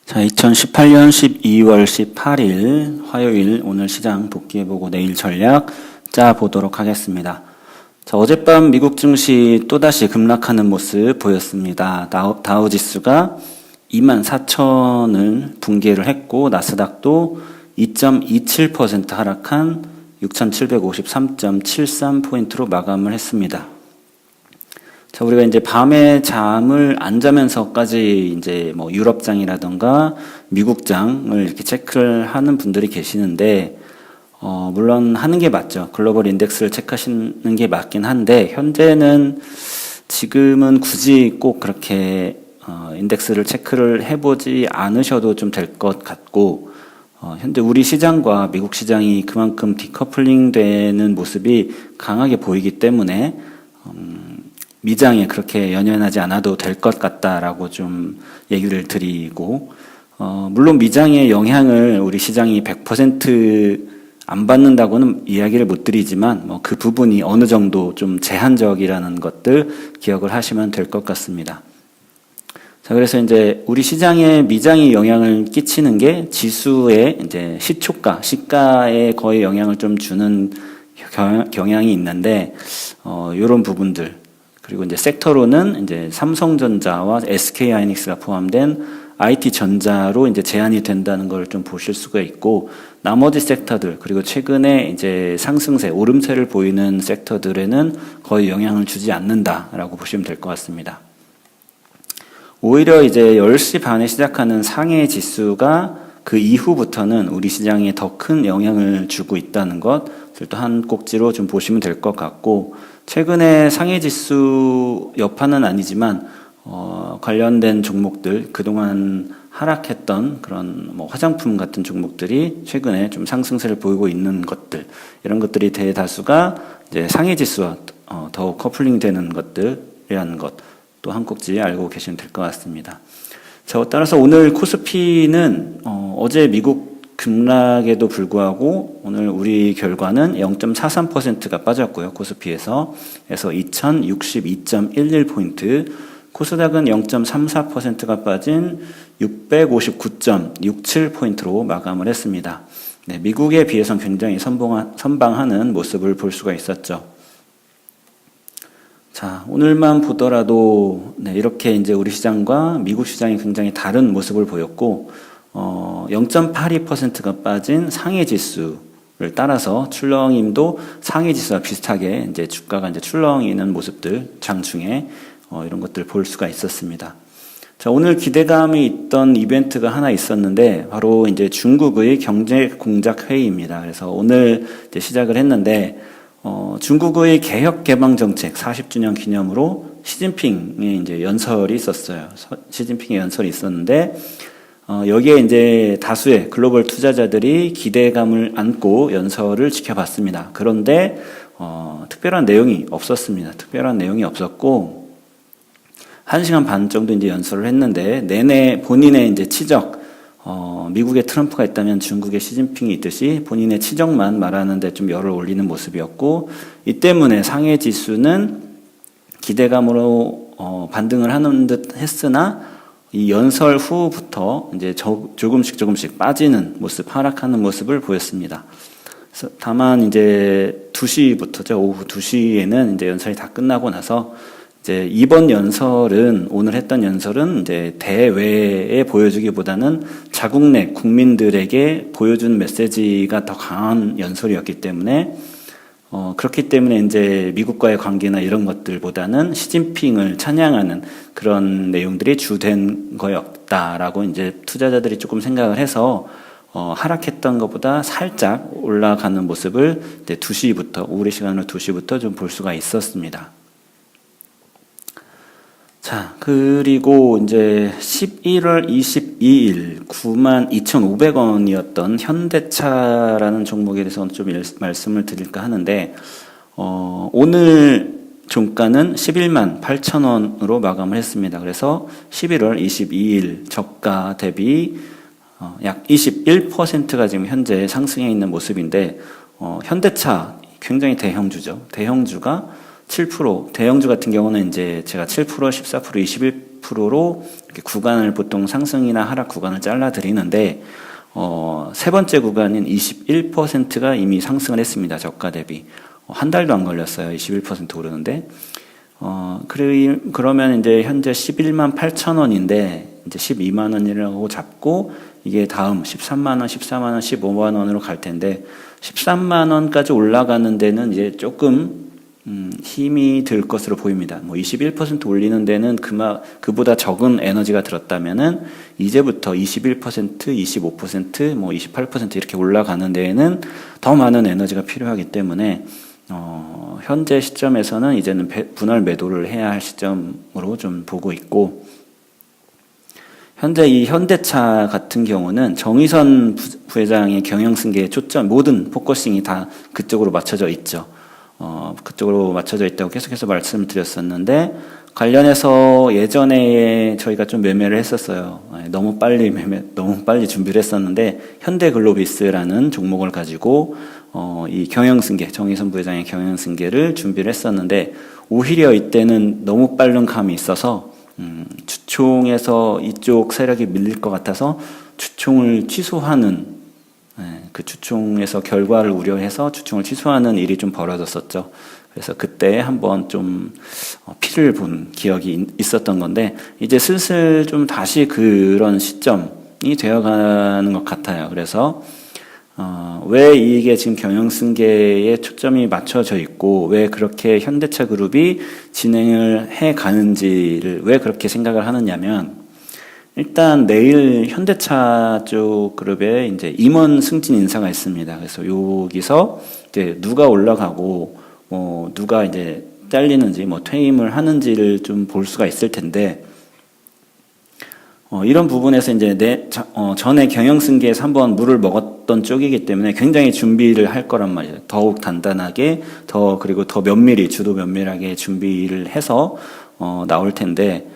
자, 2018년 12월 18일 화요일 오늘 시장 복귀해보고 내일 전략 짜보도록 하겠습니다. 자, 어젯밤 미국 증시 또다시 급락하는 모습 보였습니다. 다우지수가 24,000을 붕괴를 했고 나스닥도 2.27% 하락한 6,753.73포인트로 마감을 했습니다. 자, 우리가 이제 밤에 잠을 안 자면서까지 이제 뭐 유럽장이라던가 미국장을 이렇게 체크를 하는 분들이 계시는데, 물론 하는 게 맞죠. 글로벌 인덱스를 체크하시는 게 맞긴 한데, 현재는 지금은 굳이 꼭 그렇게, 인덱스를 체크를 해보지 않으셔도 좀 될 것 같고, 현재 우리 시장과 미국 시장이 그만큼 디커플링 되는 모습이 강하게 보이기 때문에, 미장에 그렇게 연연하지 않아도 될 것 같다라고 좀 얘기를 드리고, 물론 미장의 영향을 우리 시장이 100% 안 받는다고는 이야기를 못 드리지만, 그 부분이 어느 정도 좀 제한적이라는 것들 기억을 하시면 될 것 같습니다. 자, 그래서 이제 우리 시장에 미장이 영향을 끼치는 게 지수의 이제 시가에 거의 영향을 좀 주는 경향이 있는데, 이런 부분들, 그리고 이제 섹터로는 이제 삼성전자와 SK하이닉스가 포함된 IT 전자로 이제 제한이 된다는 걸 좀 보실 수가 있고, 나머지 섹터들, 그리고 최근에 이제 상승세, 오름세를 보이는 섹터들에는 거의 영향을 주지 않는다라고 보시면 될 것 같습니다. 오히려 이제 10시 반에 시작하는 상해 지수가 그 이후부터는 우리 시장에 더 큰 영향을 주고 있다는 것을 또 한 꼭지로 좀 보시면 될 것 같고, 최근에 상해지수 여파는 아니지만 관련된 종목들, 그동안 하락했던 그런 뭐 화장품 같은 종목들이 최근에 좀 상승세를 보이고 있는 것들, 이런 것들이 대다수가 이제 상해지수와 더욱 커플링 되는 것들이라는 것, 또 한 꼭지 알고 계시면 될 것 같습니다. 자, 따라서 오늘 코스피는 어제 미국 급락에도 불구하고 오늘 우리 결과는 0.43%가 빠졌고요. 코스피에서. 그래서 2062.11포인트, 코스닥은 0.34%가 빠진 659.67포인트로 마감을 했습니다. 네, 미국에 비해서는 굉장히 선방하는 모습을 볼 수가 있었죠. 자, 오늘만 보더라도 네, 이렇게 이제 우리 시장과 미국 시장이 굉장히 다른 모습을 보였고, 0.82%가 빠진 상해지수를 따라서 출렁임도 상해지수와 비슷하게 이제 주가가 이제 출렁이는 모습들, 장중에 이런 것들 볼 수가 있었습니다. 자, 오늘 기대감이 있던 이벤트가 하나 있었는데, 바로 이제 중국의 경제 공작 회의입니다. 그래서 오늘 이제 시작을 했는데, 중국의 개혁 개방 정책 40주년 기념으로 시진핑의 이제 연설이 있었어요. 시진핑의 연설이 있었는데, 여기에 이제 다수의 글로벌 투자자들이 기대감을 안고 연설을 지켜봤습니다. 그런데, 특별한 내용이 없었습니다. 특별한 내용이 없었고, 1시간 반 정도 이제 연설을 했는데, 내내 본인의 이제 치적, 미국에 트럼프가 있다면 중국에 시진핑이 있듯이 본인의 치적만 말하는데 좀 열을 올리는 모습이었고, 이 때문에 상해 지수는 기대감으로 반등을 하는 듯 했으나, 이 연설 후부터 이제 조금씩 빠지는 모습, 하락하는 모습을 보였습니다. 다만 이제 2시부터죠. 오후 2시에는 이제 연설이 다 끝나고 나서 이제 이번 연설은, 오늘 했던 연설은 이제 대외에 보여주기보다는 자국 내 국민들에게 보여준 메시지가 더 강한 연설이었기 때문에, 그렇기 때문에 이제 미국과의 관계나 이런 것들보다는 시진핑을 찬양하는 그런 내용들이 주된 거였다라고 이제 투자자들이 조금 생각을 해서, 하락했던 것보다 살짝 올라가는 모습을 이제 2시부터, 우리 시간으로 2시부터 좀 볼 수가 있었습니다. 자, 그리고 이제 11월 22일 92,500원이었던 현대차라는 종목에 대해서 좀 말씀을 드릴까 하는데, 오늘 종가는 118,000원으로 마감을 했습니다. 그래서 11월 22일 저가 대비 약 21%가 지금 현재 상승해 있는 모습인데, 현대차 굉장히 대형주죠. 대형주가 7%, 대형주 같은 경우는 이제 제가 7%, 14%, 20%로 이렇게 구간을 보통 상승이나 하락 구간을 잘라 드리는데 세 번째 구간인 21%가 이미 상승을 했습니다. 저가 대비. 한 달도 안 걸렸어요. 21% 오르는데. 그러면 이제 현재 11만 8천 원인데, 이제 12만 원이라고 잡고, 이게 다음 13만 원, 14만 원, 15만 원으로 갈 텐데, 13만 원까지 올라가는 데는 이제 조금, 힘이 들 것으로 보입니다. 21% 올리는 데는 그보다 적은 에너지가 들었다면은, 이제부터 21%, 25%, 28% 이렇게 올라가는 데에는 더 많은 에너지가 필요하기 때문에, 현재 시점에서는 이제는 분할 매도를 해야 할 시점으로 좀 보고 있고, 현재 이 현대차 같은 경우는 정의선 부회장의 경영승계의 초점, 모든 포커싱이 다 그쪽으로 맞춰져 있죠. 그쪽으로 맞춰져 있다고 계속해서 말씀드렸었는데, 관련해서 예전에 저희가 좀 매매를 했었어요. 너무 빨리 준비를 했었는데, 현대글로비스라는 종목을 가지고, 이 경영승계, 정의선 부회장의 경영승계를 준비를 했었는데, 오히려 이때는 너무 빠른 감이 있어서, 주총에서 이쪽 세력이 밀릴 것 같아서 주총을 취소하는, 그 주총에서 결과를 우려해서 주총을 취소하는 일이 좀 벌어졌었죠. 그래서 그때 한번 좀 피를 본 기억이 있었던 건데, 이제 슬슬 좀 다시 그런 시점이 되어가는 것 같아요. 그래서 왜 이게 지금 경영승계에 초점이 맞춰져 있고, 왜 그렇게 현대차 그룹이 진행을 해 가는지를 왜 그렇게 생각을 하느냐면, 일단 내일 현대차 쪽 그룹에 이제 임원 승진 인사가 있습니다. 그래서 여기서 이제 누가 올라가고, 누가 이제 잘리는지, 퇴임을 하는지를 좀 볼 수가 있을 텐데, 이런 부분에서 이제 전에 경영승계에서 한번 물을 먹었던 쪽이기 때문에 굉장히 준비를 할 거란 말이에요. 더욱 단단하게, 그리고 더 주도 면밀하게 준비를 해서, 나올 텐데,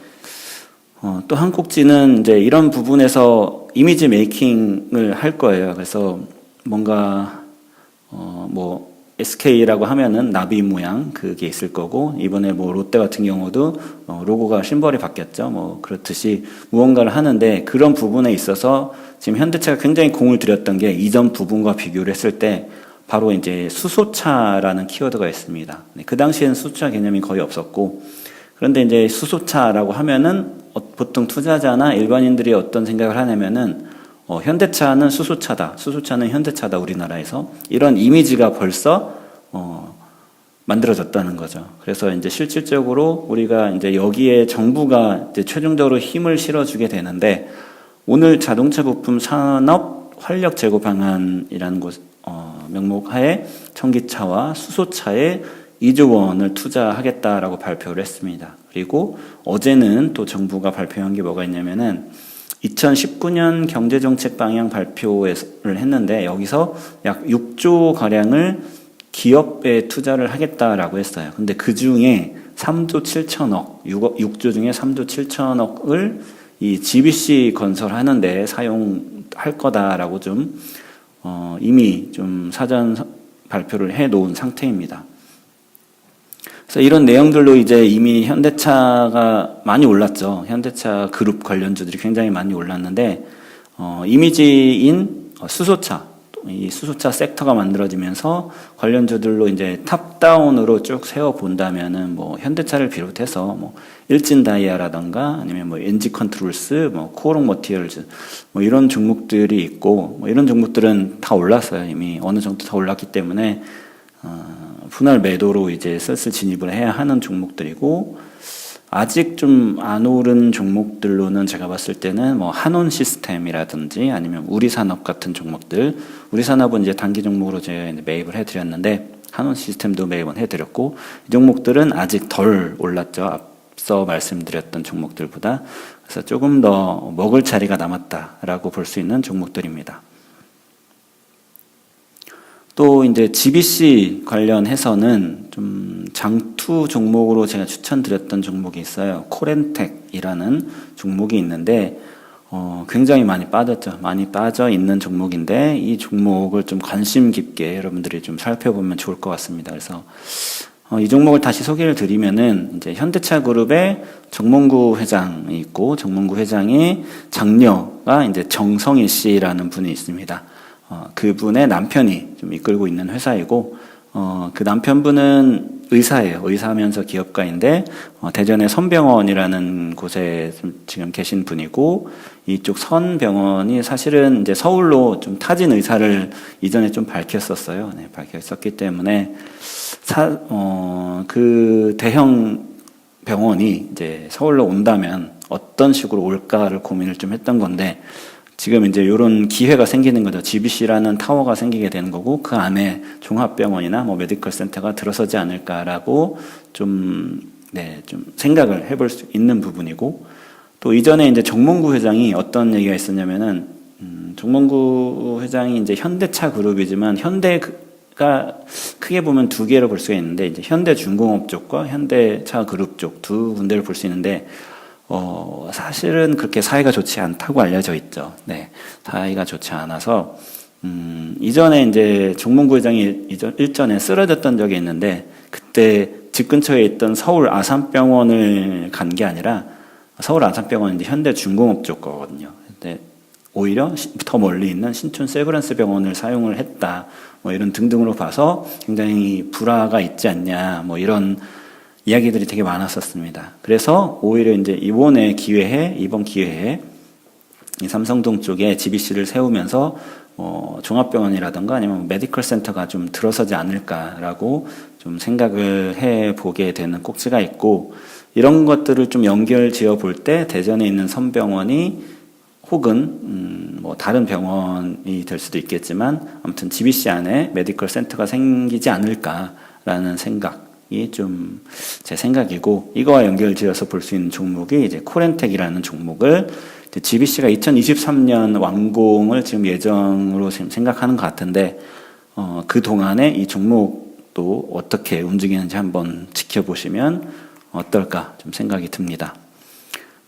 또 한국지는 이제 이런 부분에서 이미지 메이킹을 할 거예요. 그래서 뭔가, SK라고 하면은 나비 모양 그게 있을 거고, 이번에 롯데 같은 경우도 로고가 심벌이 바뀌었죠. 그렇듯이 무언가를 하는데, 그런 부분에 있어서 지금 현대차가 굉장히 공을 들였던 게 이전 부분과 비교를 했을 때 바로 이제 수소차라는 키워드가 있습니다. 그 당시에는 수소차 개념이 거의 없었고, 그런데 이제 수소차라고 하면은 보통 투자자나 일반인들이 어떤 생각을 하냐면은 현대차는 수소차는 현대차다, 우리나라에서. 이런 이미지가 벌써, 만들어졌다는 거죠. 그래서 이제 실질적으로 우리가 이제 여기에 정부가 이제 최종적으로 힘을 실어주게 되는데, 오늘 자동차 부품 산업 활력 제고 방안이라는 명목 하에 전기차와 수소차에 2조 원을 투자하겠다라고 발표를 했습니다. 그리고 어제는 또 정부가 발표한 게 뭐가 있냐면은, 2019년 경제정책 방향 발표를 했는데, 여기서 약 6조 가량을 기업에 투자를 하겠다라고 했어요. 근데 그 중에 3조 7천억, 6조 중에 3조 7천억을 이 GBC 건설하는데 사용할 거다라고 좀, 이미 좀 사전 발표를 해 놓은 상태입니다. 그래서 이런 내용들로 이제 이미 현대차가 많이 올랐죠. 현대차 그룹 관련주들이 굉장히 많이 올랐는데, 이미지인 이 수소차 섹터가 만들어지면서 관련주들로 이제 탑다운으로 쭉 세워본다면은 현대차를 비롯해서 일진다이아라던가 아니면 NG 컨트롤스, 코오롱 머티리얼즈, 이런 종목들이 있고, 이런 종목들은 다 올랐어요. 이미 어느 정도 다 올랐기 때문에, 분할 매도로 이제 슬슬 진입을 해야 하는 종목들이고, 아직 좀 안 오른 종목들로는 제가 봤을 때는 한온 시스템이라든지 아니면 우리산업 같은 종목들, 우리산업은 이제 단기 종목으로 제가 매입을 해드렸는데, 한온 시스템도 매입은 해드렸고, 이 종목들은 아직 덜 올랐죠. 앞서 말씀드렸던 종목들보다. 그래서 조금 더 먹을 자리가 남았다라고 볼 수 있는 종목들입니다. 또 이제 GBC 관련해서는 좀 장투 종목으로 제가 추천드렸던 종목이 있어요. 코렌텍이라는 종목이 있는데, 굉장히 많이 빠졌죠. 많이 빠져 있는 종목인데, 이 종목을 좀 관심 깊게 여러분들이 좀 살펴보면 좋을 것 같습니다. 그래서 이 종목을 다시 소개를 드리면은 이제 현대차 그룹의 정몽구 회장이 있고 정몽구 회장의 장녀가 이제 정성일 씨라는 분이 있습니다. 그분의 남편이 좀 이끌고 있는 회사이고 그 남편분은 의사예요. 의사하면서 기업가인데 대전의 선병원이라는 곳에 지금 계신 분이고 이쪽 선병원이 사실은 이제 서울로 좀 타진 의사를 이전에 좀 밝혔었어요. 네, 밝혔었기 때문에 그 대형 병원이 이제 서울로 온다면 어떤 식으로 올까를 고민을 좀 했던 건데 지금 이제 이런 기회가 생기는 거죠. GBC라는 타워가 생기게 되는 거고 그 안에 종합병원이나 뭐 메디컬 센터가 들어서지 않을까라고 좀 생각을 해볼 수 있는 부분이고 또 이전에 이제 정몽구 회장이 어떤 얘기가 있었냐면은 정몽구 회장이 이제 현대차 그룹이지만 현대가 크게 보면 두 개로 볼 수가 있는데 이제 현대중공업 쪽과 현대차 그룹 쪽 두 군데를 볼 수 있는데 사실은 그렇게 사이가 좋지 않다고 알려져 있죠. 네. 사이가 좋지 않아서, 이전에 이제 정몽구 회장이 일전에 쓰러졌던 적이 있는데, 그때 집 근처에 있던 서울 아산병원을 간 게 아니라, 서울 아산병원은 이제 현대중공업 쪽 거거든요. 근데 오히려 더 멀리 있는 신촌 세브란스 병원을 사용을 했다. 뭐 이런 등등으로 봐서 굉장히 불화가 있지 않냐. 뭐 이런 이야기들이 되게 많았었습니다. 그래서 오히려 이제 이번 기회에 이 삼성동 쪽에 GBC를 세우면서 종합병원이라든가 아니면 메디컬 센터가 좀 들어서지 않을까라고 좀 생각을 해보게 되는 꼭지가 있고 이런 것들을 좀 연결 지어 볼 때 대전에 있는 선병원이 혹은 뭐 다른 병원이 될 수도 있겠지만 아무튼 GBC 안에 메디컬 센터가 생기지 않을까라는 생각이 좀 제 생각이고 이거와 연결지어서 볼 수 있는 종목이 이제 코렌텍이라는 종목을 GBC가 2023년 완공을 지금 예정으로 지금 생각하는 것 같은데 그 동안에 이 종목도 어떻게 움직이는지 한번 지켜보시면 어떨까 좀 생각이 듭니다.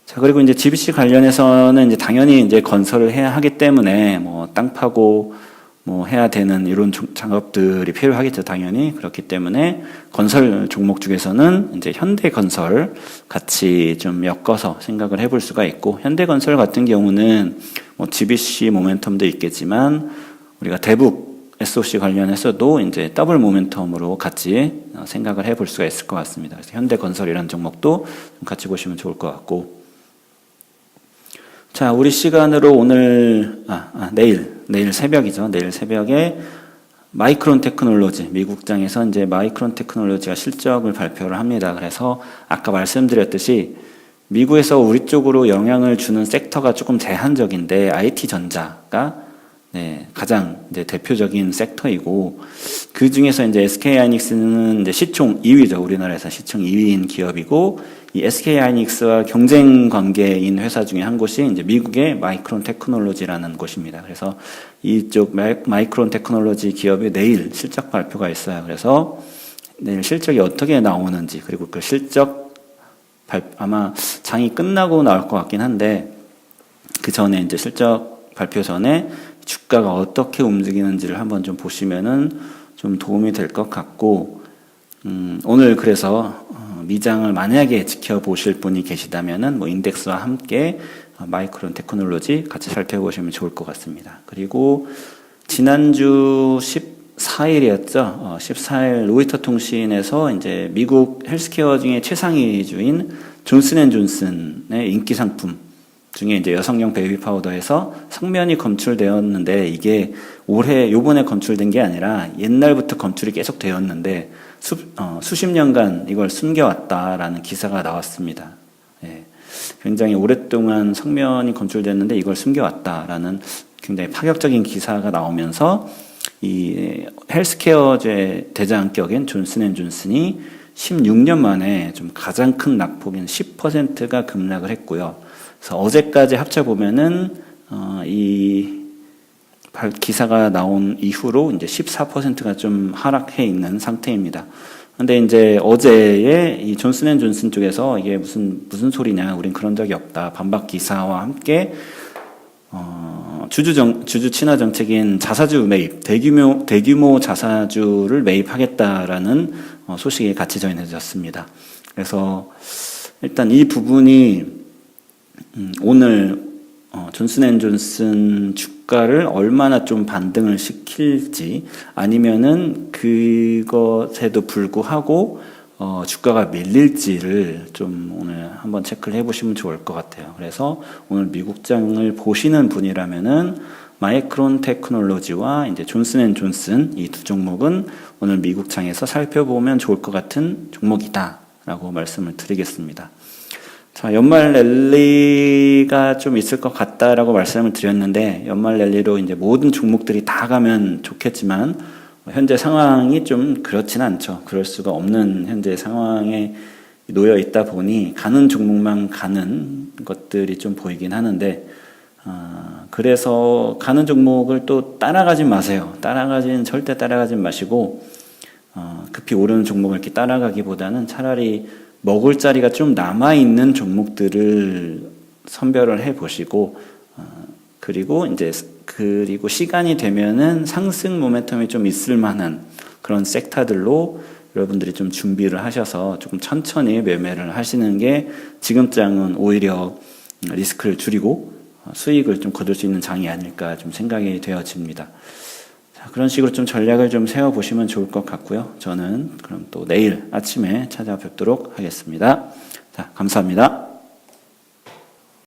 자, 그리고 이제 GBC 관련해서는 이제 당연히 이제 건설을 해야 하기 때문에 뭐 땅 파고 뭐 해야 되는 이런 작업들이 필요하겠죠, 당연히. 그렇기 때문에 건설 종목 중에서는 이제 현대건설 같이 좀 엮어서 생각을 해볼 수가 있고, 현대건설 같은 경우는 뭐 GBC 모멘텀도 있겠지만, 우리가 대북 SOC 관련해서도 이제 더블 모멘텀으로 같이 생각을 해볼 수가 있을 것 같습니다. 그래서 현대건설이라는 종목도 같이 보시면 좋을 것 같고, 자, 우리 시간으로 오늘, 내일 새벽이죠. 내일 새벽에 마이크론 테크놀로지, 미국장에서 이제 마이크론 테크놀로지가 실적을 발표를 합니다. 그래서 아까 말씀드렸듯이 미국에서 우리 쪽으로 영향을 주는 섹터가 조금 제한적인데 IT 전자가 가장 이제 대표적인 섹터이고 그 중에서 이제 SK 하이닉스는 이제 시총 2위죠. 우리나라에서 시총 2위인 기업이고 이 SK 하이닉스와 경쟁 관계인 회사 중에 한 곳이 이제 미국의 마이크론 테크놀로지라는 곳입니다. 그래서 이쪽 마이크론 테크놀로지 기업이 내일 실적 발표가 있어요. 그래서 내일 실적이 어떻게 나오는지 그리고 그 실적 아마 장이 끝나고 나올 것 같긴 한데 그 전에 이제 실적 발표 전에 주가가 어떻게 움직이는지를 한번 좀 보시면은 좀 도움이 될 것 같고, 오늘 그래서 미장을 만약에 지켜보실 분이 계시다면은 뭐 인덱스와 함께 마이크론 테크놀로지 같이 살펴보시면 좋을 것 같습니다. 그리고 지난주 14일이었죠. 14일 로이터 통신에서 이제 미국 헬스케어 중에 최상위주인 존슨앤존슨의 인기 상품 중에 이제 여성용 베이비 파우더에서 성면이 검출되었는데 이게 요번에 검출된 게 아니라 옛날부터 검출이 계속 되었는데 수십 년간 이걸 숨겨왔다라는 기사가 나왔습니다. 예. 굉장히 오랫동안 성면이 검출됐는데 이걸 숨겨왔다라는 굉장히 파격적인 기사가 나오면서 이 헬스케어제 대장격인 존슨앤존슨이 16년 만에 좀 가장 큰 낙폭인 10%가 급락을 했고요. 그래서 어제까지 합쳐보면은, 이 기사가 나온 이후로 이제 14%가 좀 하락해 있는 상태입니다. 근데 이제 어제에 이 존슨앤존슨 쪽에서 이게 무슨 소리냐, 우린 그런 적이 없다. 반박 기사와 함께, 주주 친화 정책인 자사주 매입, 대규모 자사주를 매입하겠다라는 소식이 같이 전해졌습니다. 그래서 일단 이 부분이 오늘 존슨앤존슨 주가를 얼마나 좀 반등을 시킬지, 아니면은 그것에도 불구하고 주가가 밀릴지를 좀 오늘 한번 체크를 해보시면 좋을 것 같아요. 그래서 오늘 미국장을 보시는 분이라면은 마이크론 테크놀로지와 이제 존슨앤존슨 이 두 종목은 오늘 미국장에서 살펴보면 좋을 것 같은 종목이다라고 말씀을 드리겠습니다. 자, 연말 랠리가 좀 있을 것 같다라고 말씀을 드렸는데, 연말 랠리로 이제 모든 종목들이 다 가면 좋겠지만, 현재 상황이 좀 그렇진 않죠. 그럴 수가 없는 현재 상황에 놓여 있다 보니, 가는 종목만 가는 것들이 좀 보이긴 하는데, 그래서 가는 종목을 또 따라가지 마세요. 절대 따라가지 마시고, 급히 오르는 종목을 이렇게 따라가기보다는 차라리 먹을 자리가 좀 남아있는 종목들을 선별을 해 보시고, 그리고 시간이 되면은 상승 모멘텀이 좀 있을 만한 그런 섹터들로 여러분들이 좀 준비를 하셔서 조금 천천히 매매를 하시는 게 지금 장은 오히려 리스크를 줄이고 수익을 좀 거둘 수 있는 장이 아닐까 좀 생각이 되어집니다. 자, 그런 식으로 좀 전략을 좀 세워보시면 좋을 것 같고요. 저는 그럼 또 내일 아침에 찾아뵙도록 하겠습니다. 자, 감사합니다.